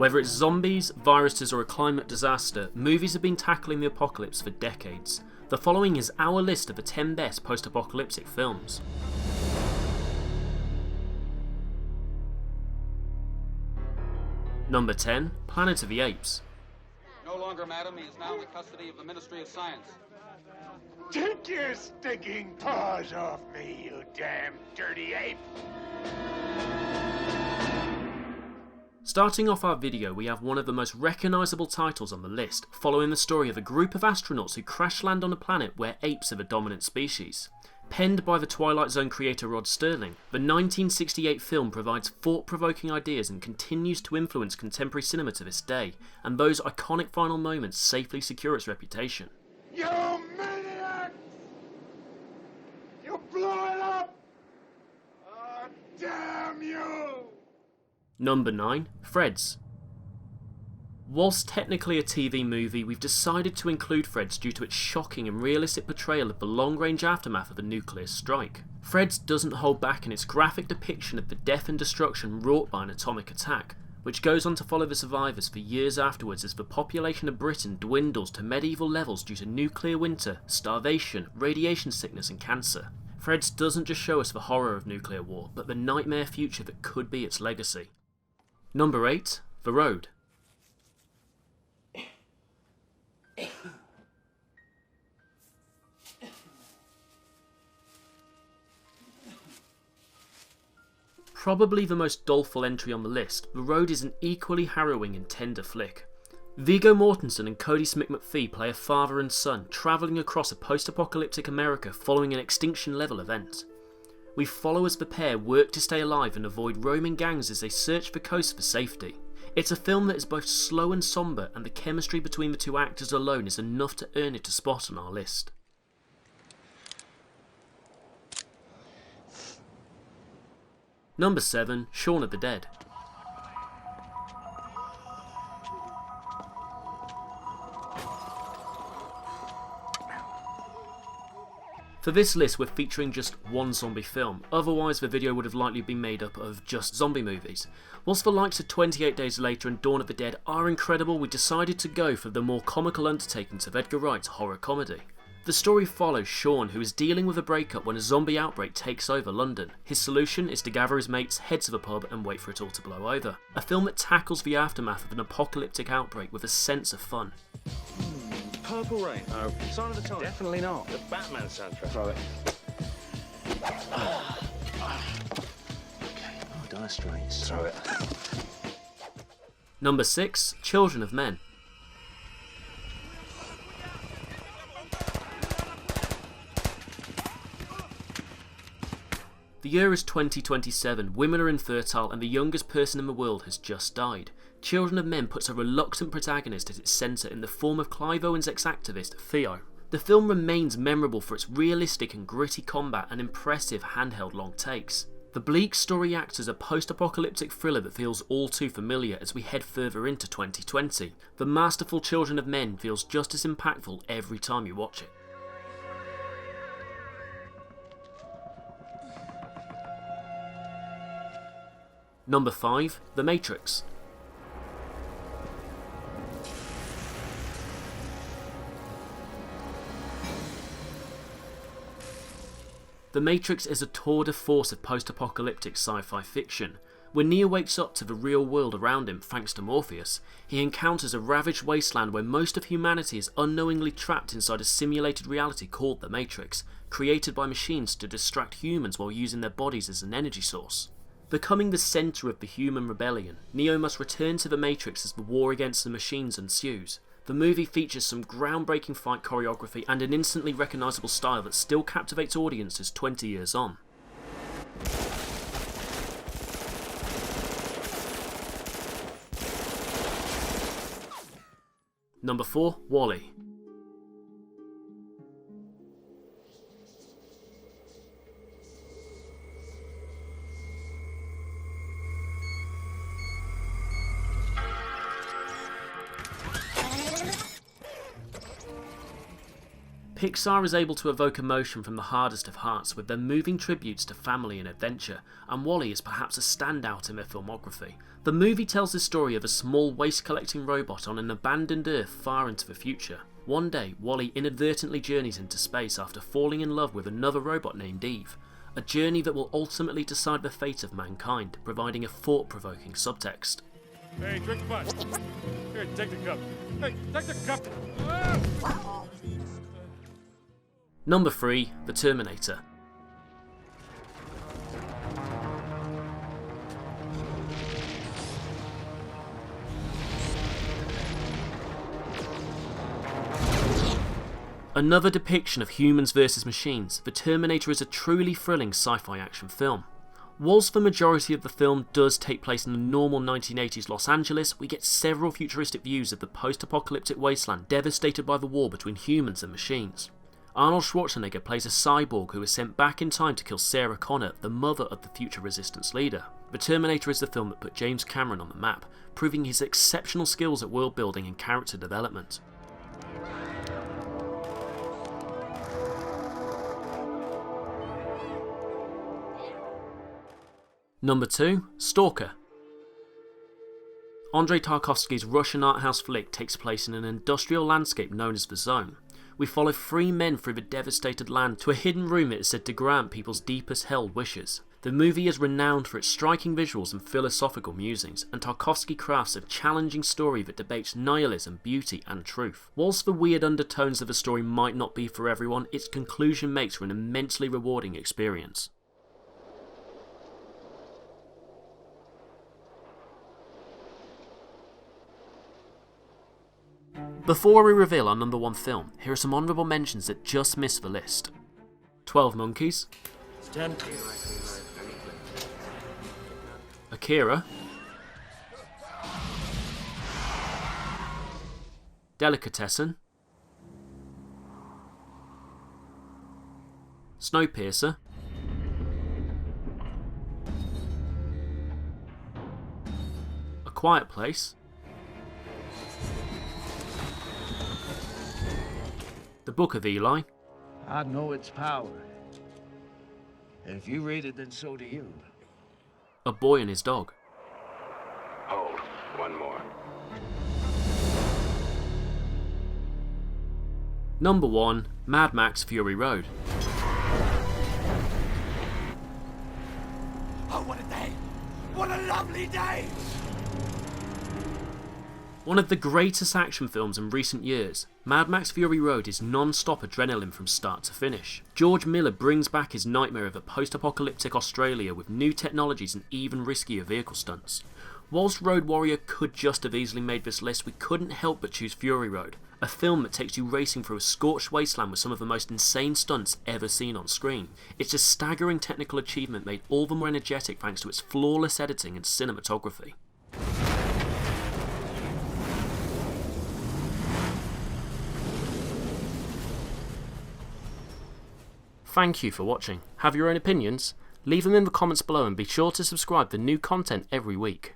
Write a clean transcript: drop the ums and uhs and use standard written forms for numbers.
Whether it's zombies, viruses or a climate disaster, movies have been tackling the apocalypse for decades. The following is our list of the 10 best post-apocalyptic films. Number 10, Planet of the Apes. No longer, madam. He is now in the custody of the Ministry of Science. Take your stinking paws off me, you damn dirty ape! Starting off our video, we have one of the most recognisable titles on the list, following the story of a group of astronauts who crash land on a planet where apes are the dominant species. Penned by the Twilight Zone creator Rod Serling, the 1968 film provides thought-provoking ideas and continues to influence contemporary cinema to this day, and those iconic final moments safely secure its reputation. You maniacs! You blew it up! Oh, damn you! Number 9, Freds. Whilst technically a TV movie, we've decided to include Freds due to its shocking and realistic portrayal of the long-range aftermath of a nuclear strike. Freds doesn't hold back in its graphic depiction of the death and destruction wrought by an atomic attack, which goes on to follow the survivors for years afterwards as the population of Britain dwindles to medieval levels due to nuclear winter, starvation, radiation sickness and cancer. Freds doesn't just show us the horror of nuclear war, but the nightmare future that could be its legacy. Number 8, The Road. Probably the most doleful entry on the list, The Road is an equally harrowing and tender flick. Viggo Mortensen and Cody Smith-McPhee play a father and son travelling across a post-apocalyptic America following an extinction-level event. We follow as the pair work to stay alive and avoid roaming gangs as they search the coast for safety. It's a film that is both slow and sombre, and the chemistry between the two actors alone is enough to earn it a spot on our list. Number 7, Shaun of the Dead. For this list we're featuring just one zombie film, otherwise the video would have likely been made up of just zombie movies. Whilst the likes of 28 Days Later and Dawn of the Dead are incredible, we decided to go for the more comical undertakings of Edgar Wright's horror comedy. The story follows Shaun, who is dealing with a breakup when a zombie outbreak takes over London. His solution is to gather his mates, head to the pub and wait for it all to blow over. A film that tackles the aftermath of an apocalyptic outbreak with a sense of fun. Purple Rain. No. Sign of the Times. Definitely not. The Batman soundtrack. Throw it. Okay. Oh, Dire Straits. Throw it. Number 6, Children of Men. The year is 2027, women are infertile and the youngest person in the world has just died. Children of Men puts a reluctant protagonist at its centre in the form of Clive Owen's ex-activist, Theo. The film remains memorable for its realistic and gritty combat and impressive handheld long takes. The bleak story acts as a post-apocalyptic thriller that feels all too familiar as we head further into 2020. The masterful Children of Men feels just as impactful every time you watch it. Number 5, The Matrix. The Matrix is a tour de force of post-apocalyptic sci-fi fiction. When Neo wakes up to the real world around him thanks to Morpheus, he encounters a ravaged wasteland where most of humanity is unknowingly trapped inside a simulated reality called the Matrix, created by machines to distract humans while using their bodies as an energy source. Becoming the centre of the human rebellion, Neo must return to the Matrix as the war against the machines ensues. The movie features some groundbreaking fight choreography and an instantly recognisable style that still captivates audiences 20 years on. Number 4, WALL-E. Pixar is able to evoke emotion from the hardest of hearts with their moving tributes to family and adventure, and WALL-E is perhaps a standout in their filmography. The movie tells the story of a small waste-collecting robot on an abandoned Earth far into the future. One day, WALL-E inadvertently journeys into space after falling in love with another robot named Eve, a journey that will ultimately decide the fate of mankind, providing a thought-provoking subtext. Hey, drink much. Here, take the cup. Hey, take the cup. Ah! Number 3. The Terminator. Another depiction of humans versus machines, The Terminator is a truly thrilling sci-fi action film. Whilst the majority of the film does take place in the normal 1980s Los Angeles, we get several futuristic views of the post-apocalyptic wasteland devastated by the war between humans and machines. Arnold Schwarzenegger plays a cyborg who is sent back in time to kill Sarah Connor, the mother of the future resistance leader. The Terminator is the film that put James Cameron on the map, proving his exceptional skills at world building and character development. Number 2. Stalker. Andrei Tarkovsky's Russian art house flick takes place in an industrial landscape known as the Zone. We follow 3 men through the devastated land to a hidden room that is said to grant people's deepest held wishes. The movie is renowned for its striking visuals and philosophical musings, and Tarkovsky crafts a challenging story that debates nihilism, beauty and truth. Whilst the weird undertones of the story might not be for everyone, its conclusion makes for an immensely rewarding experience. Before we reveal our number 1 film, here are some honourable mentions that just missed the list. 12 Monkeys, Akira, Delicatessen, Snowpiercer, A Quiet Place, The Book of Eli, I know its power. And if you read it, then so do you. A Boy and His Dog. Hold. One more. Number 1. Mad Max Fury Road. Oh, what a day! What a lovely day! One of the greatest action films in recent years, Mad Max Fury Road is non-stop adrenaline from start to finish. George Miller brings back his nightmare of a post-apocalyptic Australia with new technologies and even riskier vehicle stunts. Whilst Road Warrior could just have easily made this list, we couldn't help but choose Fury Road, a film that takes you racing through a scorched wasteland with some of the most insane stunts ever seen on screen. It's a staggering technical achievement made all the more energetic thanks to its flawless editing and cinematography. Thank you for watching. Have your own opinions? Leave them in the comments below and be sure to subscribe for new content every week.